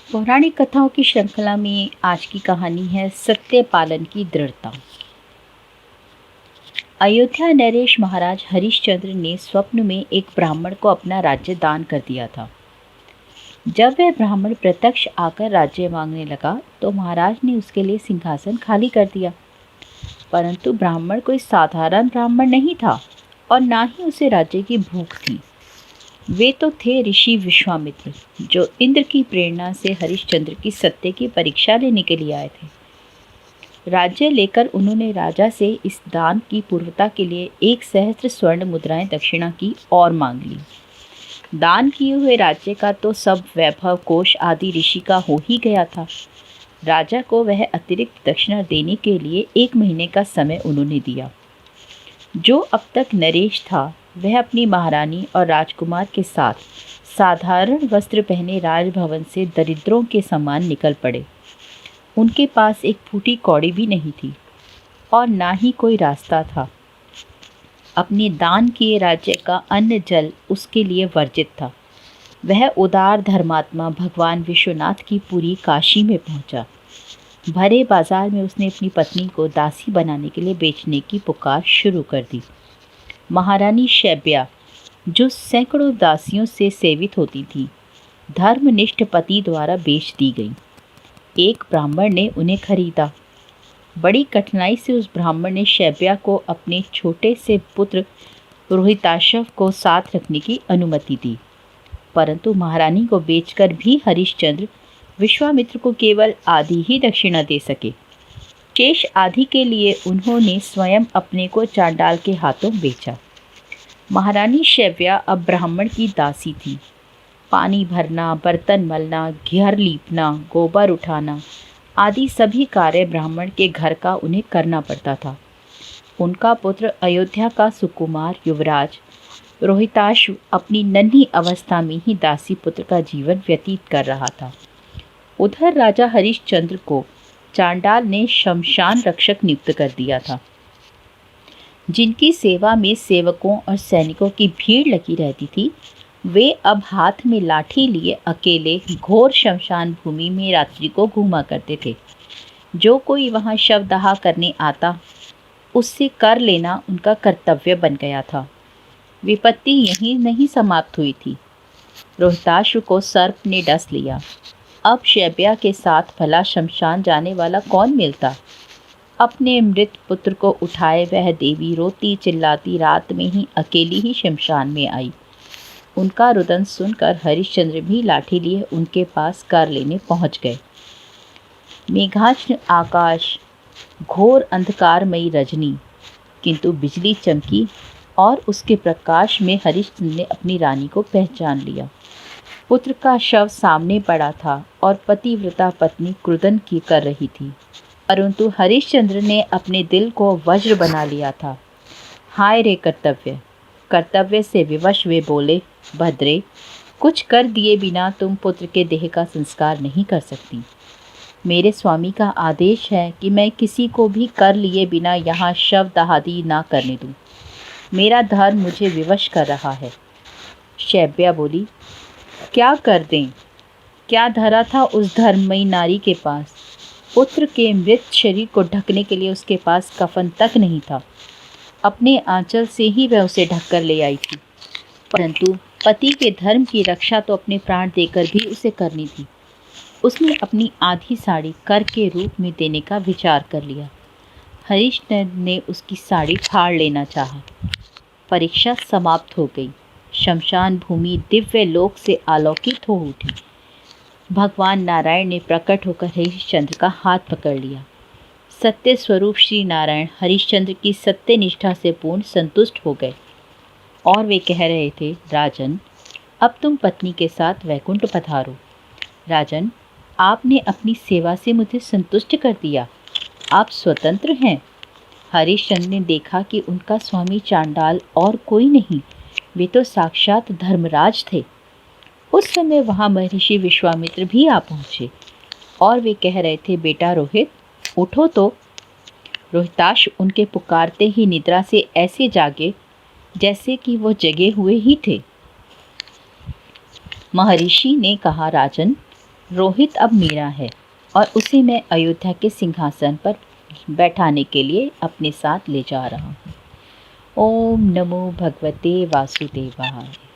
पौराणिक कथाओं की श्रृंखला में आज की कहानी है सत्य पालन की दृढ़ता। अयोध्या नरेश महाराज हरिश्चंद्र ने स्वप्न में एक ब्राह्मण को अपना राज्य दान कर दिया था। जब वह ब्राह्मण प्रत्यक्ष आकर राज्य मांगने लगा तो महाराज ने उसके लिए सिंहासन खाली कर दिया। परंतु ब्राह्मण कोई साधारण ब्राह्मण नहीं था और ना ही उसे राज्य की भूख थी। वे तो थे ऋषि विश्वामित्र, जो इंद्र की प्रेरणा से हरिश्चंद्र की सत्य की परीक्षा लेने के लिए आए थे। राज्य लेकर उन्होंने राजा से इस दान की पूर्वता के लिए 1,000 स्वर्ण मुद्राएं दक्षिणा की और मांग ली। दान किए हुए राज्य का तो सब वैभव कोष आदि ऋषि का हो ही गया था। राजा को वह अतिरिक्त दक्षिणा देने के लिए 1 महीने का समय उन्होंने दिया। जो अब तक नरेश था वह अपनी महारानी और राजकुमार के साथ साधारण वस्त्र पहने राजभवन से दरिद्रों के समान निकल पड़े। उनके पास एक फूटी कौड़ी भी नहीं थी और ना ही कोई रास्ता था। अपने दान किए राज्य का अन्न जल उसके लिए वर्जित था। वह उदार धर्मात्मा भगवान विश्वनाथ की पूरी काशी में पहुंचा। भरे बाजार में उसने अपनी पत्नी को दासी बनाने के लिए बेचने की पुकार शुरू कर दी। महारानी शैब्या, जो सैकड़ों दासियों से सेवित होती थी, धर्मनिष्ठ पति द्वारा बेच दी गई। एक ब्राह्मण ने उन्हें खरीदा। बड़ी कठिनाई से उस ब्राह्मण ने शैब्या को अपने छोटे से पुत्र रोहिताशव को साथ रखने की अनुमति दी। परंतु महारानी को बेचकर भी हरिश्चंद्र विश्वामित्र को केवल आधी ही दक्षिणा दे सके। शेष आधी के लिए उन्होंने स्वयं अपने को चांडाल के हाथों बेचा। महारानी शैव्या अब ब्राह्मण की दासी थी। पानी भरना, बर्तन मलना, घेर लीपना, गोबर उठाना आदि सभी कार्य ब्राह्मण के घर का उन्हें करना पड़ता था। उनका पुत्र अयोध्या का सुकुमार युवराज रोहिताश्व अपनी नन्ही अवस्था में ही दासी पुत्र का जीवन व्यतीत कर रहा था। उधर राजा हरिश्चंद्र को चांडाल ने शमशान रक्षक नियुक्त कर दिया था। जिनकी सेवा में सेवकों और सैनिकों की भीड़ लगी रहती थी, वे अब हाथ में लाठी लिए अकेले घोर शमशान भूमि में रात्रि को घूमा करते थे। जो कोई वहां शवदाह करने आता, उससे कर लेना उनका कर्तव्य बन गया था। विपत्ति यहीं नहीं समाप्त हुई थी। रोहिताश्व को सर्प ने डस लिया। अब शैब्या के साथ भला शमशान जाने वाला कौन मिलता। अपने मृत पुत्र को उठाए वह देवी रोती चिल्लाती रात में ही अकेली ही शमशान में आई। उनका रुदन सुनकर हरिश्चंद्र भी लाठी लिए उनके पास कर लेने पहुंच गए। मेघाच्छन्न आकाश, घोर अंधकारमयी रजनी, किंतु बिजली चमकी और उसके प्रकाश में हरिश्चंद्र ने अपनी रानी को पहचान लिया। पुत्र का शव सामने पड़ा था और पतिव्रता पत्नी क्रुदन की कर रही थी, परंतु हरिश्चंद्र ने अपने दिल को वज्र बना लिया था। हाय रे कर्तव्य! कर्तव्य से विवश वे बोले, भद्रे, कुछ कर दिए बिना तुम पुत्र के देह का संस्कार नहीं कर सकती। मेरे स्वामी का आदेश है कि मैं किसी को भी कर लिए बिना यहाँ शव दहादी ना करने दूँ। मेरा धर्म मुझे विवश कर रहा है। शैब्या बोली, क्या कर दें? क्या धरा था उस धर्ममयी नारी के पास? पुत्र के मृत शरीर को ढकने के लिए उसके पास कफन तक नहीं था। अपने आंचल से ही वह उसे ढककर ले आई थी, परंतु पति के धर्म की रक्षा तो अपने प्राण देकर भी उसे करनी थी। उसने अपनी आधी साड़ी कर के रूप में देने का विचार कर लिया। हरिश्चंद्र ने उसकी साड़ी फाड़ लेना चाहा। परीक्षा समाप्त हो गई। शमशान भूमि दिव्य लोक से आलोकित हो उठी। भगवान नारायण ने प्रकट होकर हरिश्चंद्र का हाथ पकड़ लिया। सत्य स्वरूप श्री नारायण हरिश्चंद्र की सत्य निष्ठा से पूर्ण संतुष्ट हो गए और वे कह रहे थे, राजन, अब तुम पत्नी के साथ वैकुंठ पधारो। राजन, आपने अपनी सेवा से मुझे संतुष्ट कर दिया। आप स्वतंत्र हैं। हरिश्चंद्र ने देखा कि उनका स्वामी चांडाल और कोई नहीं, वे तो साक्षात धर्मराज थे। उस समय वहाँ महर्षि विश्वामित्र भी आ पहुँचे और वे कह रहे थे, बेटा रोहित, उठो तो। रोहिताश उनके पुकारते ही निद्रा से ऐसे जागे जैसे कि वो जगे हुए ही थे। महर्षि ने कहा, राजन, रोहित अब मेरा है और उसे मैं अयोध्या के सिंहासन पर बैठाने के लिए अपने साथ ले जा रहा हूँ। ओम नमो भगवते वासुदेवाय।